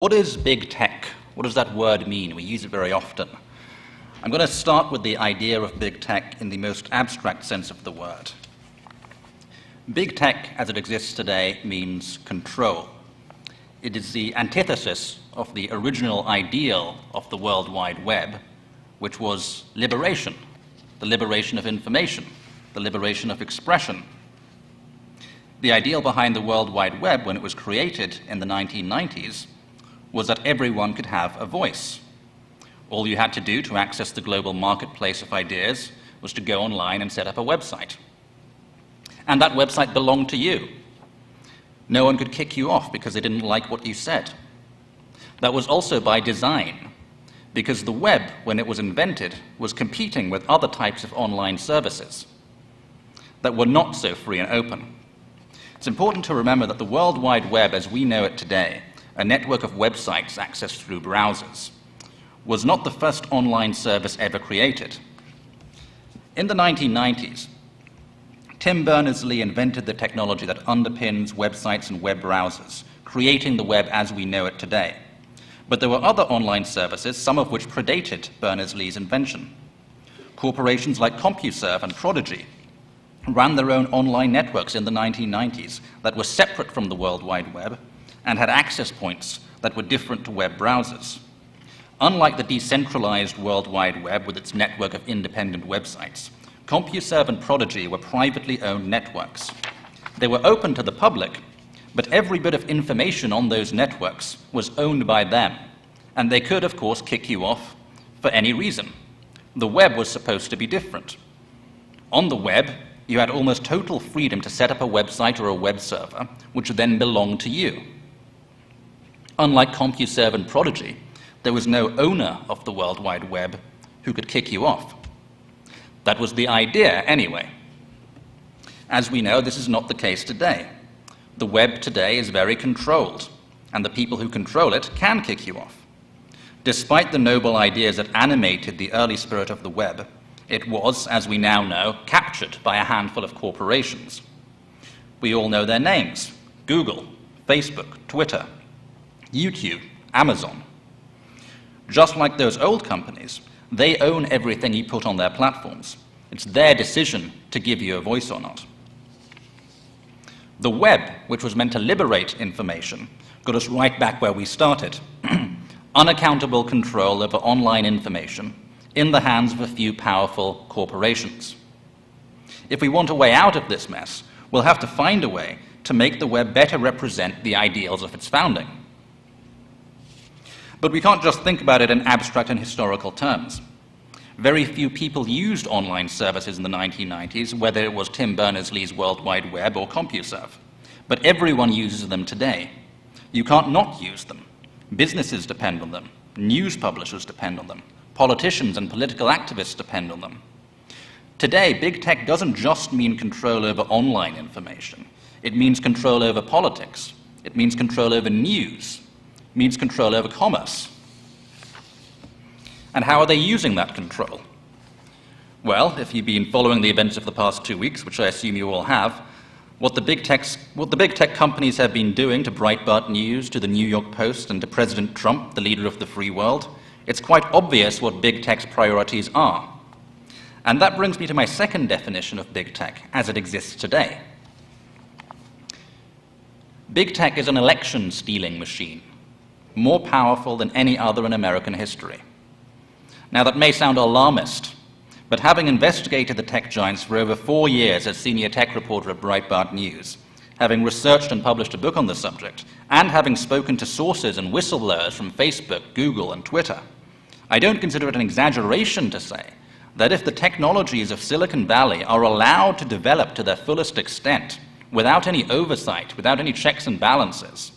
What is big tech? What does that word mean? We use it very often. I'm going to start with the idea of big tech in the most abstract sense of the word. Big tech, as it exists today, means control. It is the antithesis of the original ideal of the World Wide Web, which was liberation, the liberation of information, the liberation of expression. The ideal behind the World Wide Web, when it was created in the 1990s, was that everyone could have a voice. All you had to do to access the global marketplace of ideas was to go online and set up a website. And that website belonged to you. No one could kick you off because they didn't like what you said. That was also by design, because the web, when it was invented, was competing with other types of online services that were not so free and open. It's important to remember that the World Wide Web, as we know it today, a network of websites accessed through browsers, was not the first online service ever created. In the 1990s, Tim Berners-Lee invented the technology that underpins websites and web browsers, creating the web as we know it today. But there were other online services, some of which predated Berners-Lee's invention. Corporations like CompuServe and Prodigy ran their own online networks in the 1990s that were separate from the World Wide Web and had access points that were different to web browsers. Unlike the decentralized World Wide Web with its network of independent websites, CompuServe and Prodigy were privately owned networks. They were open to the public, but every bit of information on those networks was owned by them, and they could, of course, kick you off for any reason. The web was supposed to be different. On the web, you had almost total freedom to set up a website or a web server, which then belonged to you. Unlike CompuServe and Prodigy, there was no owner of the World Wide Web who could kick you off. That was the idea, anyway. As we know, this is not the case today. The web today is very controlled, and the people who control it can kick you off. Despite the noble ideas that animated the early spirit of the web, it was, as we now know, captured by a handful of corporations. We all know their names: Google, Facebook, Twitter, YouTube, Amazon. Just like those old companies, they own everything you put on their platforms. It's their decision to give you a voice or not. The web, which was meant to liberate information, got us right back where we started. Unaccountable control over online information in the hands of a few powerful corporations. If we want a way out of this mess, we'll have to find a way to make the web better represent the ideals of its founding. But we can't just think about it in abstract and historical terms. Very few people used online services in the 1990s, whether it was Tim Berners-Lee's World Wide Web or CompuServe. But everyone uses them today. You can't not use them. Businesses depend on them. News publishers depend on them. Politicians and political activists depend on them. Today, big tech doesn't just mean control over online information. It means control over politics. It means control over news. It means control over commerce. And how are they using that control? Well, if you've been following the events of the past 2 weeks, which I assume you all have, what the big tech companies have been doing to Breitbart News, to the New York Post, and to President Trump, the leader of the free world, it's quite obvious what big tech's priorities are. And that brings me to my second definition of big tech as it exists today. Big tech is an election-stealing machine, more powerful than any other in American history. Now, that may sound alarmist, but having investigated the tech giants for over 4 years as senior tech reporter at Breitbart News, having researched and published a book on the subject, and having spoken to sources and whistleblowers from Facebook, Google, and Twitter, I don't consider it an exaggeration to say that if the technologies of Silicon Valley are allowed to develop to their fullest extent, without any oversight, without any checks and balances,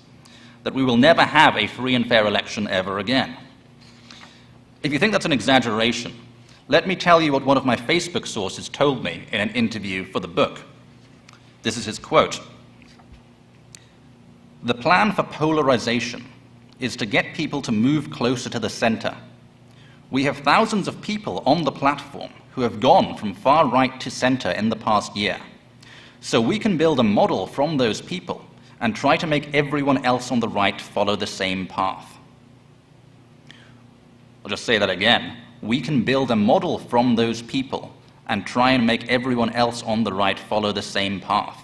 that we will never have a free and fair election ever again. If you think that's an exaggeration, let me tell you what one of my Facebook sources told me in an interview for the book. This is his quote. "The plan for polarization is to get people to move closer to the center. We have thousands of people on the platform who have gone from far right to center in the past year. So we can build a model from those people and try to make everyone else on the right follow the same path. I'll just say that again. We can build a model from those people and try and make everyone else on the right follow the same path.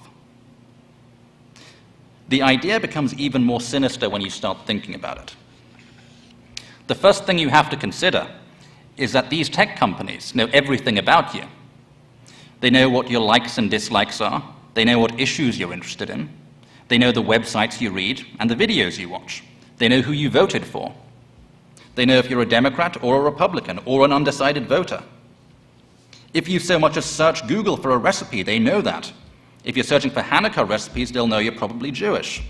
The idea becomes even more sinister when you start thinking about it. The first thing you have to consider is that these tech companies know everything about you. They know what your likes and dislikes are. They know what issues you're interested in. They know the websites you read and the videos you watch. They know who you voted for. They know if you're a Democrat or a Republican or an undecided voter. If you so much as search Google for a recipe, they know that. If you're searching for Hanukkah recipes, they'll know you're probably Jewish.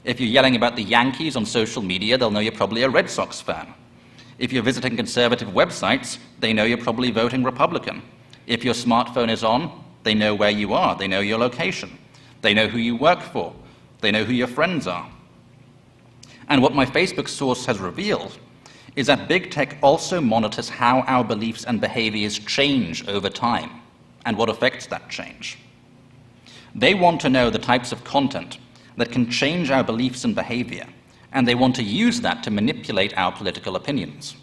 If you're yelling about the Yankees on social media, they'll know you're probably a Red Sox fan. If you're visiting conservative websites, they know you're probably voting Republican. If your smartphone is on, they know where you are. They know your location. They know who you work for. They know who your friends are. And what my Facebook source has revealed is that big tech also monitors how our beliefs and behaviors change over time and what affects that change. They want to know the types of content that can change our beliefs and behavior, and they want to use that to manipulate our political opinions.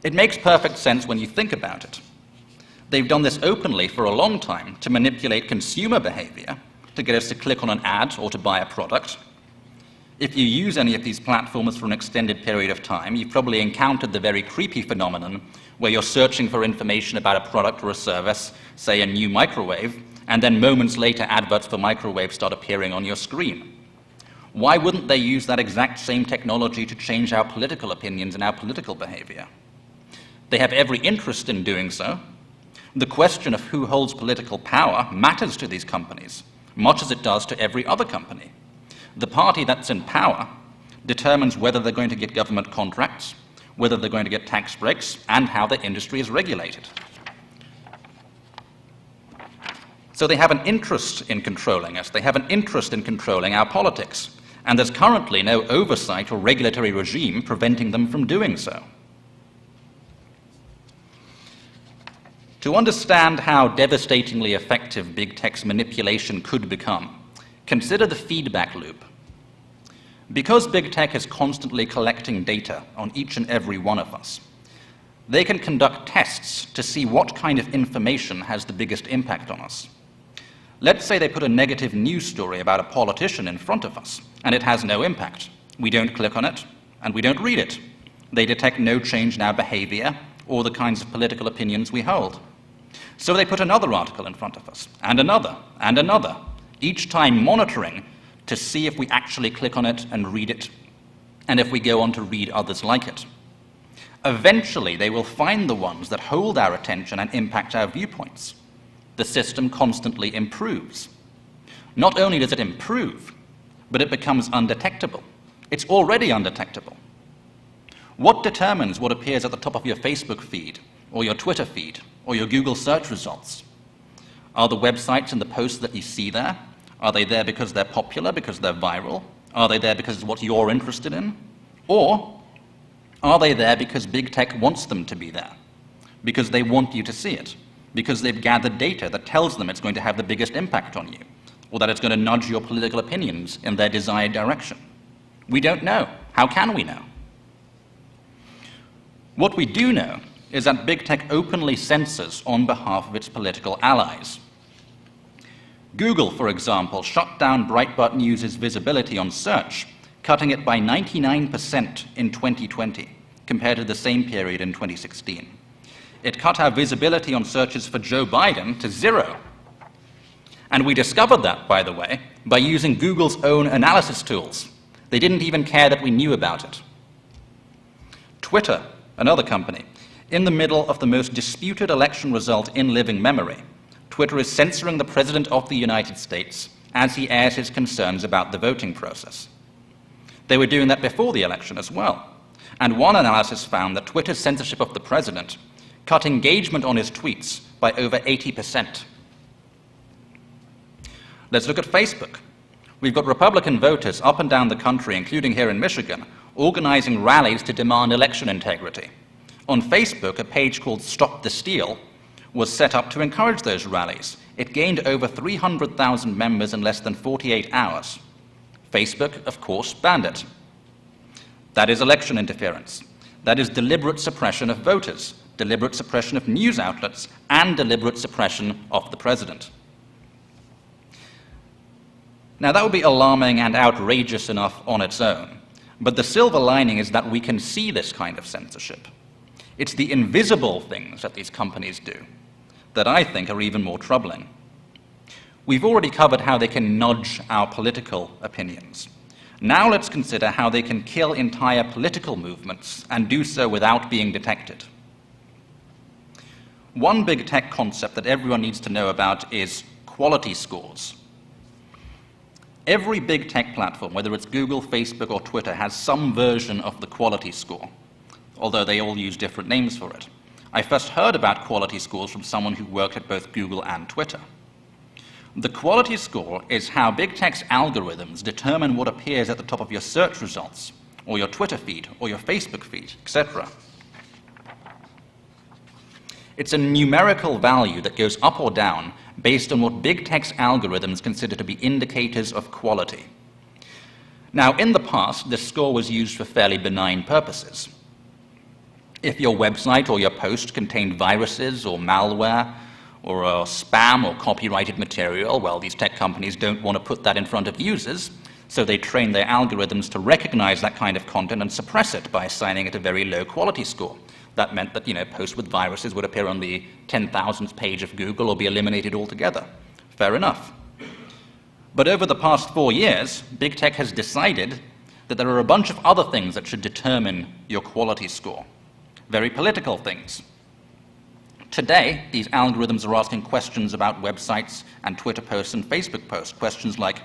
It makes perfect sense when you think about it. They've done this openly for a long time to manipulate consumer behavior, to get us to click on an ad or to buy a product. If you use any of these platforms for an extended period of time, you've probably encountered the very creepy phenomenon where you're searching for information about a product or a service, say a new microwave, and then moments later adverts for microwaves start appearing on your screen. Why wouldn't they use that exact same technology to change our political opinions and our political behavior? They have every interest in doing so. The question of who holds political power matters to these companies, much as it does to every other company. The party that's in power determines whether they're going to get government contracts, whether they're going to get tax breaks, and how the industry is regulated. So they have an interest in controlling us. They have an interest in controlling our politics. And there's currently no oversight or regulatory regime preventing them from doing so. To understand how devastatingly effective big tech's manipulation could become, consider the feedback loop. Because big tech is constantly collecting data on each and every one of us, they can conduct tests to see what kind of information has the biggest impact on us. Let's say they put a negative news story about a politician in front of us, and it has no impact. We don't click on it, and we don't read it. They detect no change in our behavior or the kinds of political opinions we hold. So they put another article in front of us, and another, each time monitoring to see if we actually click on it and read it, and if we go on to read others like it. Eventually, they will find the ones that hold our attention and impact our viewpoints. The system constantly improves. Not only does it improve, but it becomes undetectable. It's already undetectable. What determines what appears at the top of your Facebook feed, or your Twitter feed, or your Google search results? Are the websites and the posts that you see there? Are they there because they're popular, because they're viral? Are they there because it's what you're interested in? Or are they there because big tech wants them to be there? Because they want you to see it? Because they've gathered data that tells them it's going to have the biggest impact on you, or that it's going to nudge your political opinions in their desired direction? We don't know. How can we know? What we do know is that big tech openly censors on behalf of its political allies. Google, for example, shut down Breitbart News' visibility on search, cutting it by 99% in 2020, compared to the same period in 2016. It cut our visibility on searches for Joe Biden to 0. And we discovered that, by the way, by using Google's own analysis tools. They didn't even care that we knew about it. Twitter, another company, in the middle of the most disputed election result in living memory, Twitter is censoring the President of the United States as he airs his concerns about the voting process. They were doing that before the election as well. And one analysis found that Twitter's censorship of the President cut engagement on his tweets by over 80%. Let's look at Facebook. We've got Republican voters up and down the country, including here in Michigan, organizing rallies to demand election integrity. On Facebook, a page called Stop the Steal was set up to encourage those rallies. It gained over 300,000 members in less than 48 hours. Facebook, of course, banned it. That is election interference. That is deliberate suppression of voters, deliberate suppression of news outlets, and deliberate suppression of the president. Now, that would be alarming and outrageous enough on its own, but the silver lining is that we can see this kind of censorship. It's the invisible things that these companies do that I think are even more troubling. We've already covered how they can nudge our political opinions. Now let's consider how they can kill entire political movements and do so without being detected. One big tech concept that everyone needs to know about is quality scores. Every big tech platform, whether it's Google, Facebook, or Twitter, has some version of the quality score, although they all use different names for it. I first heard about quality scores from someone who worked at both Google and Twitter. The quality score is how big tech's algorithms determine what appears at the top of your search results, or your Twitter feed, or your Facebook feed, etc. It's a numerical value that goes up or down based on what big tech's algorithms consider to be indicators of quality. Now, in the past, this score was used for fairly benign purposes. If your website or your post contained viruses or malware or spam or copyrighted material, well, these tech companies don't want to put that in front of users, so they train their algorithms to recognize that kind of content and suppress it by assigning it a very low quality score. That meant that, posts with viruses would appear on the 10,000th page of Google or be eliminated altogether. Fair enough. But over the past 4 years, big tech has decided that there are a bunch of other things that should determine your quality score. Very political things. Today, these algorithms are asking questions about websites and Twitter posts and Facebook posts. Questions like,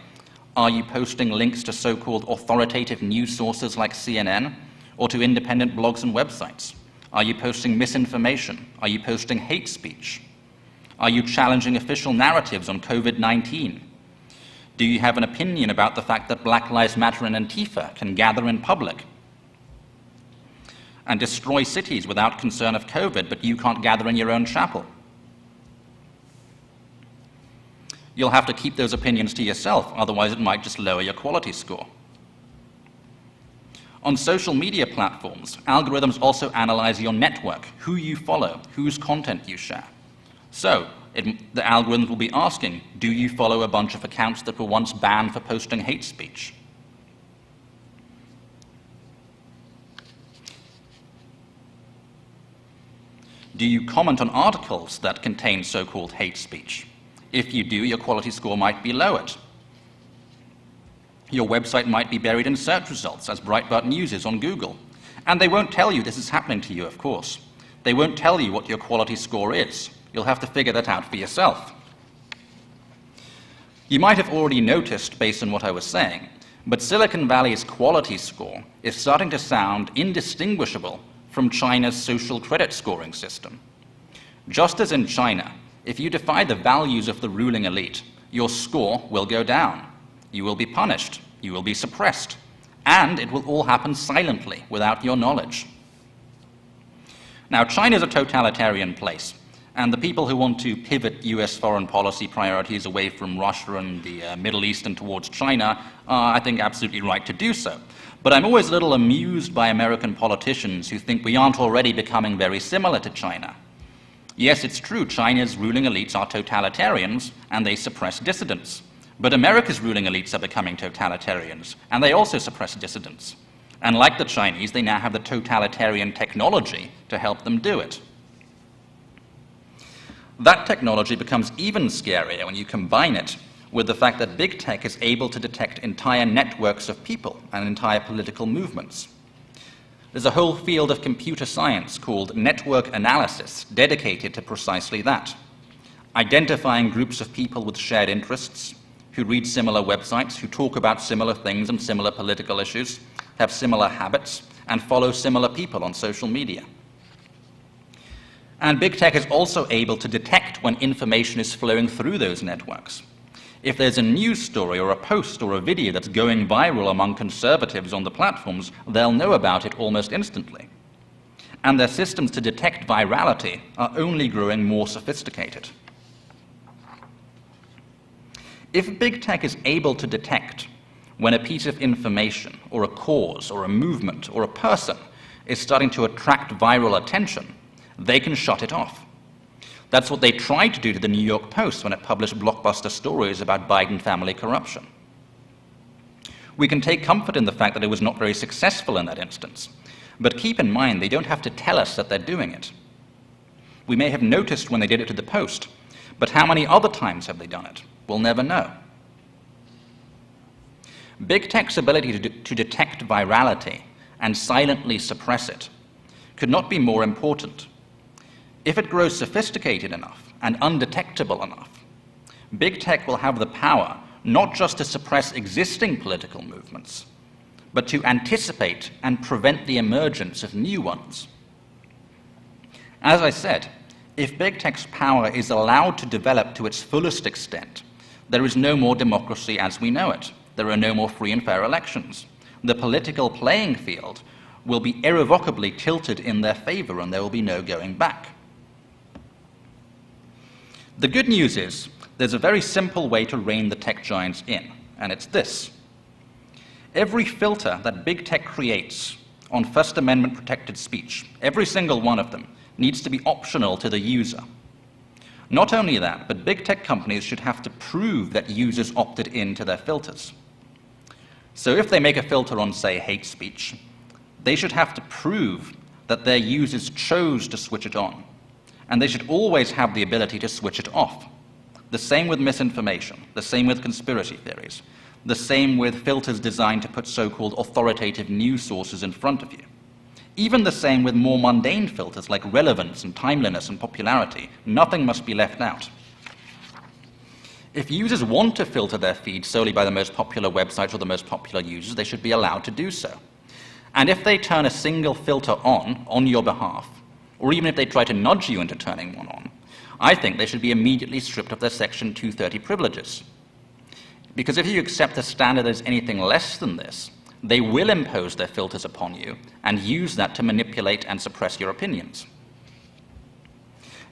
are you posting links to so-called authoritative news sources like CNN or to independent blogs and websites? Are you posting misinformation? Are you posting hate speech? Are you challenging official narratives on COVID-19? Do you have an opinion about the fact that Black Lives Matter and Antifa can gather in public and destroy cities without concern of COVID, but you can't gather in your own chapel? You'll have to keep those opinions to yourself, otherwise it might just lower your quality score. On social media platforms, algorithms also analyze your network, who you follow, whose content you share. So, the algorithms will be asking, do you follow a bunch of accounts that were once banned for posting hate speech? Do you comment on articles that contain so-called hate speech? If you do, your quality score might be lowered. Your website might be buried in search results, as Breitbart News is on Google. And they won't tell you this is happening to you, of course. They won't tell you what your quality score is. You'll have to figure that out for yourself. You might have already noticed, based on what I was saying, but Silicon Valley's quality score is starting to sound indistinguishable from China's social credit scoring system. Just as in China, if you defy the values of the ruling elite, your score will go down. You will be punished, you will be suppressed, and it will all happen silently, without your knowledge. Now, China is a totalitarian place, and the people who want to pivot US foreign policy priorities away from Russia and the Middle East and towards China are, I think, absolutely right to do so. But I'm always a little amused by American politicians who think we aren't already becoming very similar to China. Yes, it's true, China's ruling elites are totalitarians, and they suppress dissidents. But America's ruling elites are becoming totalitarians, and they also suppress dissidents. And like the Chinese, they now have the totalitarian technology to help them do it. That technology becomes even scarier when you combine it with the fact that big tech is able to detect entire networks of people and entire political movements. There's a whole field of computer science called network analysis dedicated to precisely that, identifying groups of people with shared interests, who read similar websites, who talk about similar things and similar political issues, have similar habits, and follow similar people on social media. And big tech is also able to detect when information is flowing through those networks. If there's a news story or a post or a video that's going viral among conservatives on the platforms, they'll know about it almost instantly. And their systems to detect virality are only growing more sophisticated. If big tech is able to detect when a piece of information or a cause or a movement or a person is starting to attract viral attention, they can shut it off. That's what they tried to do to the New York Post when it published blockbuster stories about Biden family corruption. We can take comfort in the fact that it was not very successful in that instance, but keep in mind they don't have to tell us that they're doing it. We may have noticed when they did it to the Post, but how many other times have they done it? We'll never know. Big tech's ability to detect virality and silently suppress it could not be more important. If it grows sophisticated enough and undetectable enough, big tech will have the power not just to suppress existing political movements, but to anticipate and prevent the emergence of new ones. As I said, if big tech's power is allowed to develop to its fullest extent, there is no more democracy as we know it. There are no more free and fair elections. The political playing field will be irrevocably tilted in their favor, and there will be no going back. The good news is there's a very simple way to rein the tech giants in, and it's this. Every filter that big tech creates on First Amendment protected speech, every single one of them, needs to be optional to the user. Not only that, but big tech companies should have to prove that users opted into their filters. So if they make a filter on, say, hate speech, they should have to prove that their users chose to switch it on. And they should always have the ability to switch it off. The same with misinformation, the same with conspiracy theories, the same with filters designed to put so-called authoritative news sources in front of you. Even the same with more mundane filters like relevance and timeliness and popularity. Nothing must be left out. If users want to filter their feed solely by the most popular websites or the most popular users, they should be allowed to do so. And if they turn a single filter on your behalf, or even if they try to nudge you into turning one on, I think they should be immediately stripped of their Section 230 privileges. Because if you accept a standard as anything less than this, they will impose their filters upon you and use that to manipulate and suppress your opinions.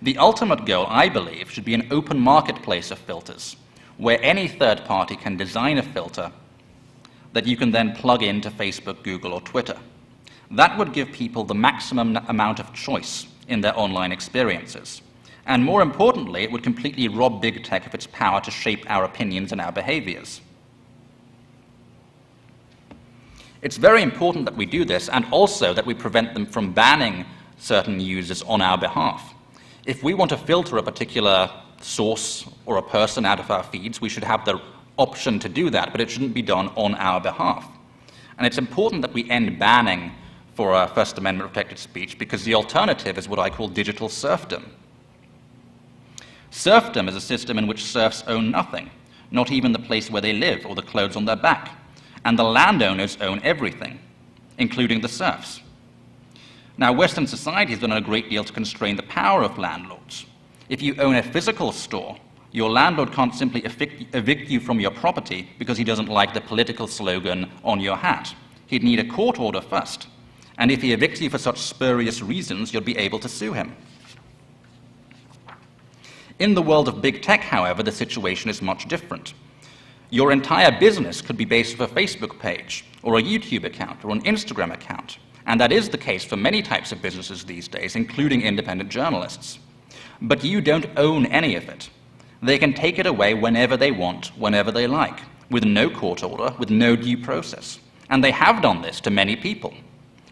The ultimate goal, I believe, should be an open marketplace of filters, where any third party can design a filter that you can then plug into Facebook, Google, or Twitter. That would give people the maximum amount of choice in their online experiences. And more importantly, it would completely rob big tech of its power to shape our opinions and our behaviors. It's very important that we do this, and also that we prevent them from banning certain users on our behalf. If we want to filter a particular source or a person out of our feeds, we should have the option to do that, but it shouldn't be done on our behalf. And it's important that we end banning for First Amendment protected speech, because the alternative is what I call digital serfdom. Serfdom is a system in which serfs own nothing, not even the place where they live or the clothes on their back. And the landowners own everything, including the serfs. Now, Western society has done a great deal to constrain the power of landlords. If you own a physical store, your landlord can't simply evict you from your property because he doesn't like the political slogan on your hat. He'd need a court order first. And if he evicts you for such spurious reasons, you'll be able to sue him. In the world of big tech, however, the situation is much different. Your entire business could be based off a Facebook page, or a YouTube account, or an Instagram account. And that is the case for many types of businesses these days, including independent journalists. But you don't own any of it. They can take it away whenever they want, whenever they like, with no court order, with no due process. And they have done this to many people.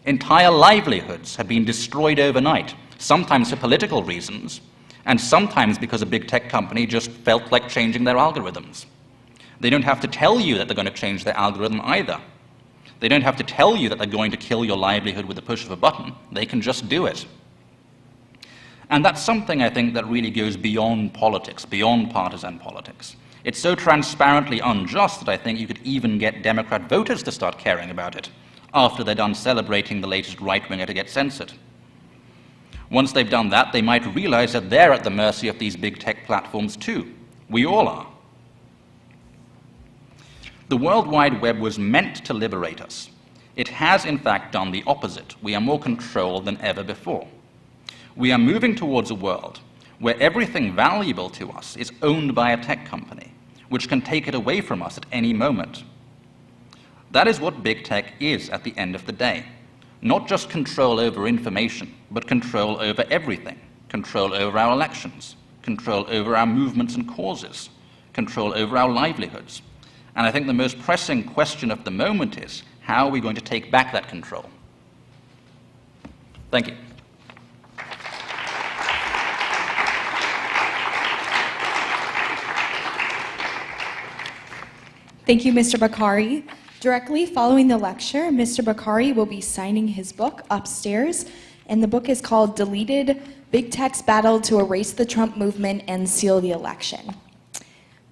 Entire livelihoods have been destroyed overnight, sometimes for political reasons, and sometimes because a big tech company just felt like changing their algorithms. They don't have to tell you that they're going to change their algorithm either. They don't have to tell you that they're going to kill your livelihood with the push of a button. They can just do it. And that's something, I think, that really goes beyond politics, beyond partisan politics. It's so transparently unjust that I think you could even get Democrat voters to start caring about it after they're done celebrating the latest right-winger to get censored. Once they've done that, they might realize that they're at the mercy of these big tech platforms too. We all are. The World Wide Web was meant to liberate us. It has, in fact, done the opposite. We are more controlled than ever before. We are moving towards a world where everything valuable to us is owned by a tech company, which can take it away from us at any moment. That is what big tech is at the end of the day. not just control over information, but control over everything, control over our elections, control over our movements and causes, control over our livelihoods. And I think the most pressing question of the moment is, how are we going to take back that control? Thank you. Thank you, Mr. Bokhari. Directly following the lecture, Mr. Bokhari will be signing his book upstairs, and the book is called Deleted: Big Tech's Battle to Erase the Trump Movement and Seal the Election.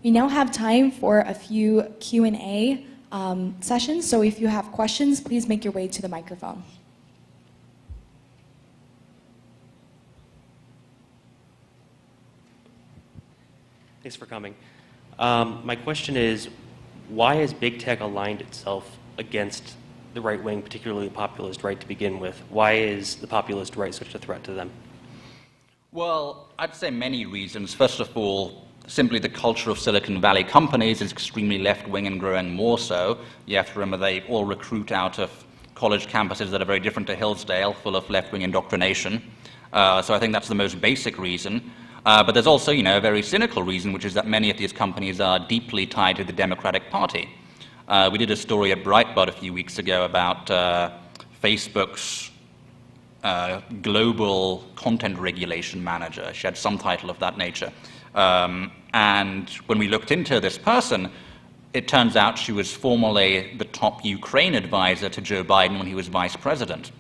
We now have time for a few Q&A sessions, so if you have questions, please make your way to the microphone. Thanks for coming. My question is, why has big tech aligned itself against the right wing, particularly the populist right, to begin with? Why is the populist right such a threat to them? Well, I'd say many reasons. First of all, simply the culture of Silicon Valley companies is extremely left-wing and growing more so. You have to remember they all recruit out of college campuses that are very different to Hillsdale, full of left-wing indoctrination. So I think that's the most basic reason. But there's also, a very cynical reason, which is that many of these companies are deeply tied to the Democratic Party. We did a story at Breitbart a few weeks ago about Facebook's global content regulation manager. She had some title of that nature. And when we looked into this person, it turns out she was formerly the top Ukraine advisor to Joe Biden when he was vice president.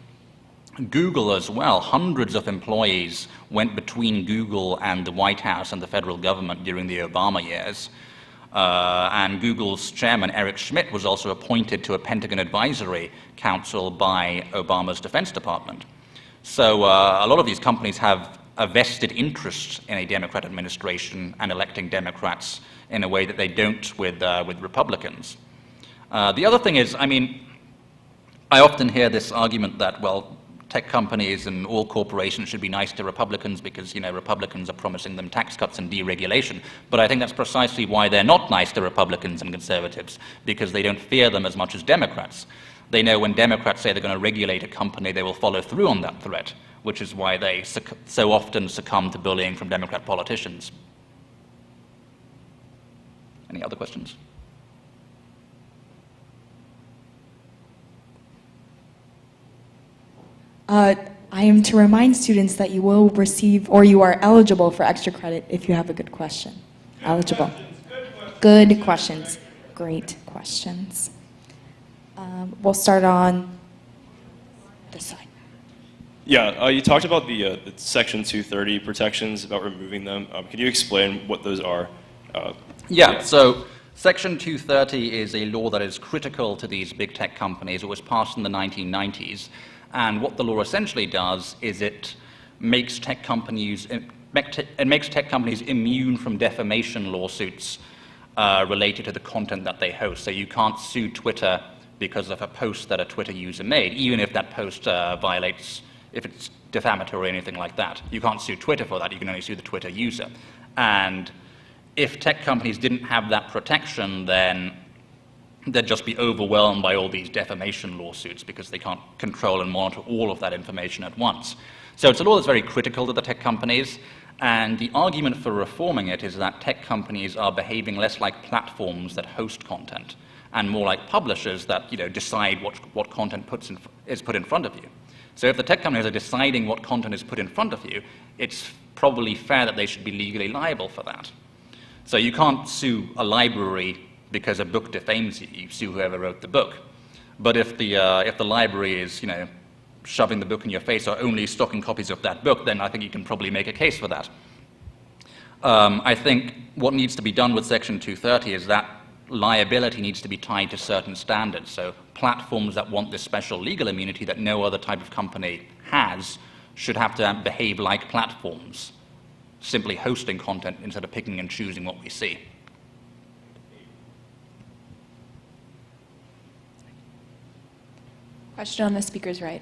Google as well, hundreds of employees went between Google and the White House and the federal government during the Obama years. And Google's chairman, Eric Schmidt, was also appointed to a Pentagon Advisory Council by Obama's Defense Department. So a lot of these companies have a vested interest in a Democrat administration and electing Democrats in a way that they don't with Republicans. The other thing is, I often hear this argument that, well, tech companies and all corporations should be nice to Republicans because, Republicans are promising them tax cuts and deregulation. But I think that's precisely why they're not nice to Republicans and conservatives, because they don't fear them as much as Democrats. They know when Democrats say they're going to regulate a company, they will follow through on that threat, which is why they so often succumb to bullying from Democrat politicians. Any other questions? I am to remind students that you will receive, or you are eligible for extra credit if you have a good question. Eligible. Good questions. Great questions. We'll start on this side. Yeah, you talked about the Section 230 protections, about removing them. Could you explain what those are? So Section 230 is a law that is critical to these big tech companies. It was passed in the 1990s. And what the law essentially does is it makes tech companies immune from defamation lawsuits related to the content that they host. So you can't sue Twitter because of a post that a Twitter user made, even if that post if it's defamatory or anything like that. You can't sue Twitter for that. You can only sue the Twitter user. And if tech companies didn't have that protection, then they'd just be overwhelmed by all these defamation lawsuits because they can't control and monitor all of that information at once. So it's a law that's very critical to the tech companies, and the argument for reforming it is that tech companies are behaving less like platforms that host content and more like publishers that decide what content is put in front of you. So if the tech companies are deciding what content is put in front of you, it's probably fair that they should be legally liable for that. So you can't sue a library because a book defames you. You sue whoever wrote the book. But if the library is, shoving the book in your face or only stocking copies of that book, then I think you can probably make a case for that. I think what needs to be done with Section 230 is that liability needs to be tied to certain standards. So platforms that want this special legal immunity that no other type of company has should have to behave like platforms, simply hosting content instead of picking and choosing what we see. Question on the speaker's right.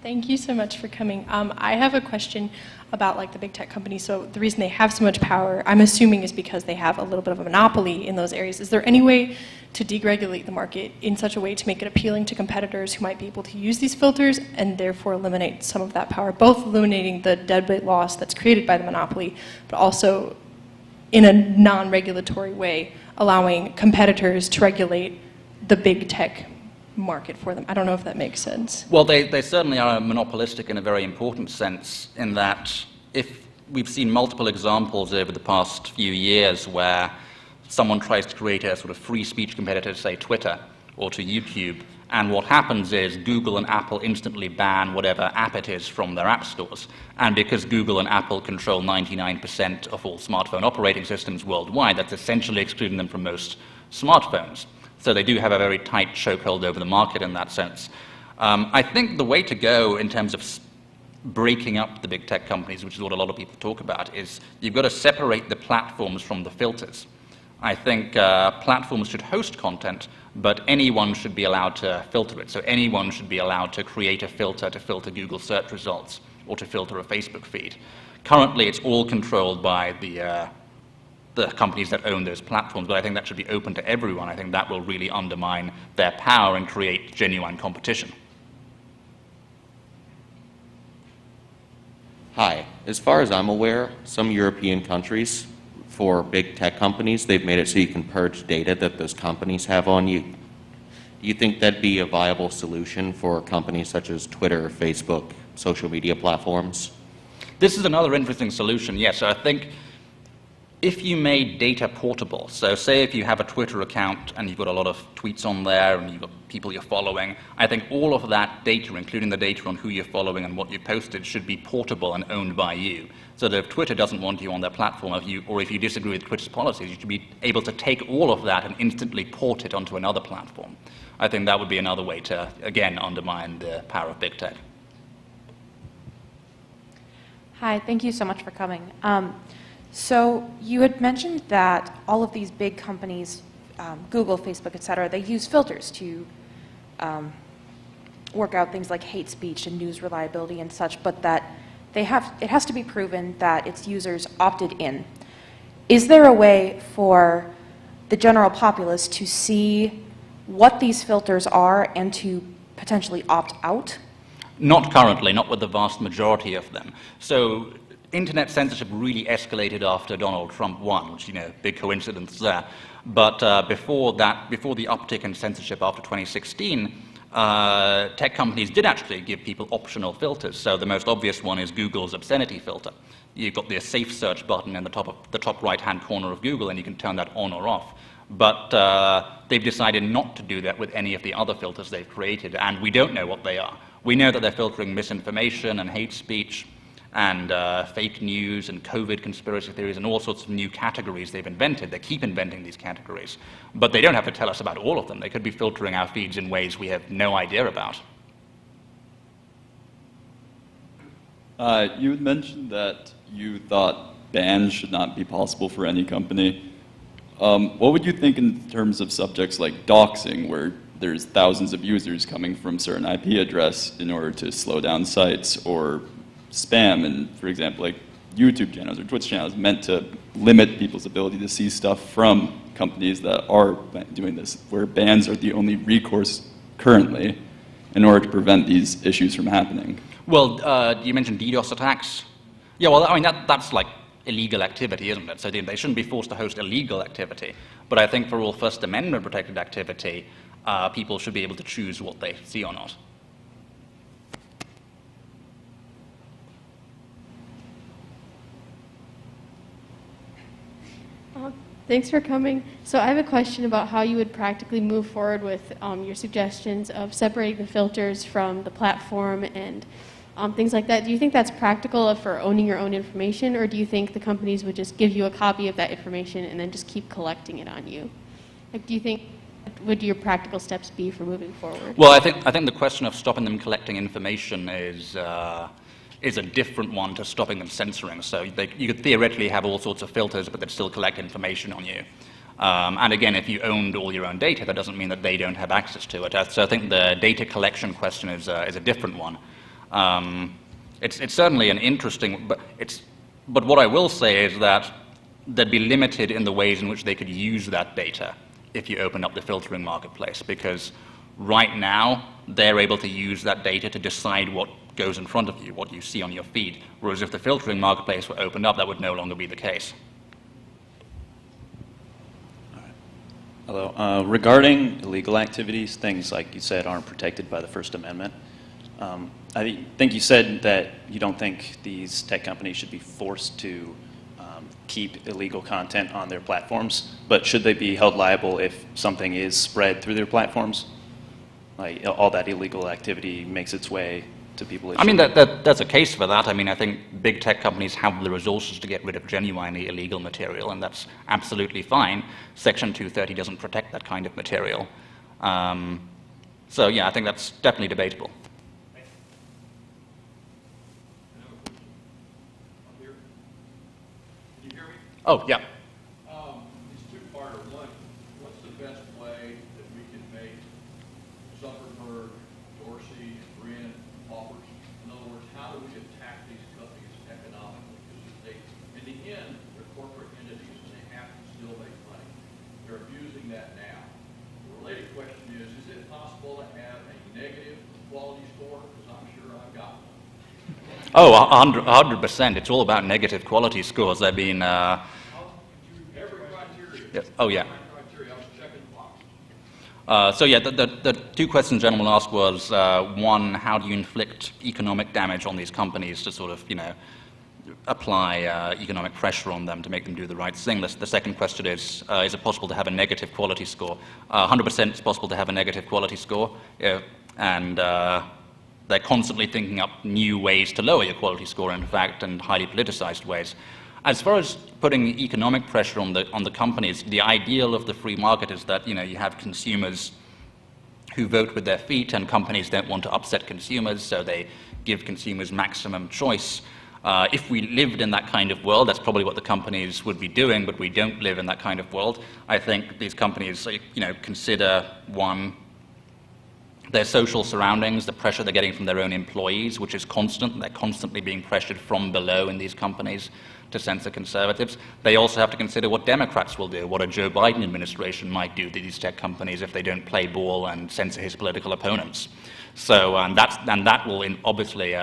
Thank you so much for coming. I have a question about like the big tech companies. So the reason they have so much power, I'm assuming, is because they have a little bit of a monopoly in those areas. Is there any way to deregulate the market in such a way to make it appealing to competitors who might be able to use these filters and therefore eliminate some of that power, both eliminating the deadweight loss that's created by the monopoly, but also in a non-regulatory way, allowing competitors to regulate the big tech market for them? I don't know if that makes sense. Well, they certainly are monopolistic in a very important sense, in that if we've seen multiple examples over the past few years where someone tries to create a sort of free speech competitor to, say, Twitter or to YouTube, and what happens is Google and Apple instantly ban whatever app it is from their app stores. And because Google and Apple control 99% of all smartphone operating systems worldwide, that's essentially excluding them from most smartphones. So they do have a very tight chokehold over the market in that sense. I think the way to go in terms of breaking up the big tech companies, which is what a lot of people talk about, is you've got to separate the platforms from the filters. I think platforms should host content, but anyone should be allowed to filter it. So anyone should be allowed to create a filter to filter Google search results or to filter a Facebook feed. Currently, it's all controlled by the companies that own those platforms, but I think that should be open to everyone. I think that will really undermine their power and create genuine competition. Hi. As far as I'm aware, some European countries, for big tech companies, they've made it so you can purge data that those companies have on you. Do you think that'd be a viable solution for companies such as Twitter, Facebook, social media platforms? This is another interesting solution, yes. I think if you made data portable, so say if you have a Twitter account and you've got a lot of tweets on there and you've got people you're following, I think all of that data, including the data on who you're following and what you posted, should be portable and owned by you. So that if Twitter doesn't want you on their platform, or if you disagree with Twitter's policies, you should be able to take all of that and instantly port it onto another platform. I think that would be another way to, again, undermine the power of big tech. Hi, thank you so much for coming. So you had mentioned that all of these big companies, Google, Facebook, et cetera, they use filters to work out things like hate speech and news reliability and such, but that it has to be proven that its users opted in. Is there a way for the general populace to see what these filters are and to potentially opt out? Not currently, not with the vast majority of them. So internet censorship really escalated after Donald Trump won, which, big coincidence there. But before the uptick in censorship after 2016, tech companies did actually give people optional filters. So the most obvious one is Google's obscenity filter. You've got the safe search button in the top right-hand corner of Google, and you can turn that on or off. But they've decided not to do that with any of the other filters they've created, and we don't know what they are. We know that they're filtering misinformation and hate speech and fake news and COVID conspiracy theories and all sorts of new categories they've invented. They keep inventing these categories. But they don't have to tell us about all of them. They could be filtering our feeds in ways we have no idea about. You had mentioned that you thought bans should not be possible for any company. What would you think in terms of subjects like doxing, where there's thousands of users coming from certain IP address in order to slow down sites, or spam, and for example, like YouTube channels or Twitch channels meant to limit people's ability to see stuff from companies that are doing this, where bans are the only recourse currently in order to prevent these issues from happening? Well, you mentioned DDoS attacks. Yeah, well, I mean, that's like illegal activity, isn't it? So they shouldn't be forced to host illegal activity. But I think for all First Amendment protected activity, people should be able to choose what they see or not. Thanks for coming. So I have a question about how you would practically move forward with your suggestions of separating the filters from the platform and things like that. Do you think that's practical for owning your own information, or do you think the companies would just give you a copy of that information and then just keep collecting it on you? Like, do you think, would your practical steps be for moving forward? Well, I think the question of stopping them collecting information is a different one to stopping them censoring. So you could theoretically have all sorts of filters, but they'd still collect information on you. And again, if you owned all your own data, that doesn't mean that they don't have access to it. So I think the data collection question is a different one. It's certainly an interesting, but what I will say is that they'd be limited in the ways in which they could use that data if you open up the filtering marketplace, because right now they're able to use that data to decide what goes in front of you, what you see on your feed, whereas if the filtering marketplace were opened up, that would no longer be the case. Hello. Regarding illegal activities, things like you said aren't protected by the First Amendment. I think you said that you don't think these tech companies should be forced to keep illegal content on their platforms, but should they be held liable if something is spread through their platforms? Like all that illegal activity makes its way to people. I mean, that's a case for that. I mean, I think big tech companies have the resources to get rid of genuinely illegal material, and that's absolutely fine. Section 230 doesn't protect that kind of material. So yeah, I think that's definitely debatable. Oh, yeah. It's two-parter. One, what's the best way that we can make Zuckerberg, Dorsey, Brin offers? In other words, how do we attack these companies economically? Because in the end, they're corporate entities and they have to still make money. They're abusing that now. The related question is it possible to have a negative quality score? Because I'm sure I've got one. Oh, 100%. It's all about negative quality scores. I mean, yes. Oh, yeah. So yeah, the two questions the gentleman asked was, one, how do you inflict economic damage on these companies to sort of, apply economic pressure on them to make them do the right thing? The second question is it possible to have a negative quality score? 100% it's possible to have a negative quality score, and they're constantly thinking up new ways to lower your quality score, in fact, and highly politicized ways. As far as putting economic pressure on the companies, the ideal of the free market is that, you have consumers who vote with their feet, and companies don't want to upset consumers, so they give consumers maximum choice. If we lived in that kind of world, that's probably what the companies would be doing, but we don't live in that kind of world. I think these companies, consider, one, their social surroundings, the pressure they're getting from their own employees, which is constant. They're constantly being pressured from below in these companies to censor conservatives. They also have to consider what Democrats will do, what a Joe Biden administration might do to these tech companies if they don't play ball and censor his political opponents. So, and that will obviously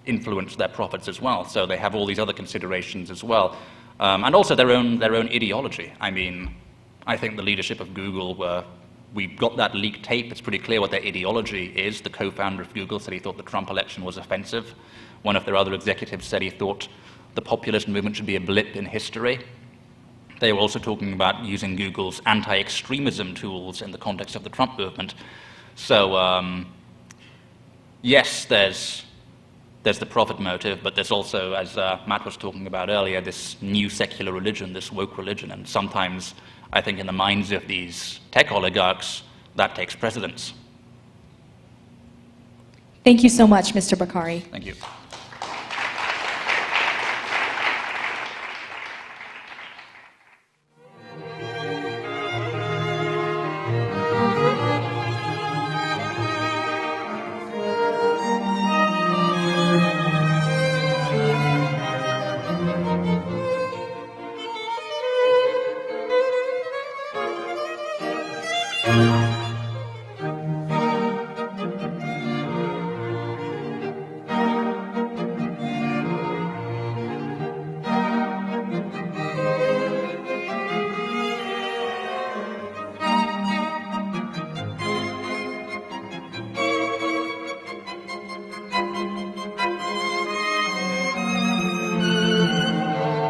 influence their profits as well. So they have all these other considerations as well. And also their own ideology. I mean, I think the leadership of Google we've got that leaked tape. It's pretty clear what their ideology is. The co-founder of Google said he thought the Trump election was offensive. One of their other executives said he thought the populist movement should be a blip in history. They were also talking about using Google's anti-extremism tools in the context of the Trump movement. So, yes, there's the profit motive, but there's also, as Matt was talking about earlier, this new secular religion, this woke religion, and sometimes I think in the minds of these tech oligarchs, that takes precedence. Thank you so much, Mr. Bokhari. Thank you.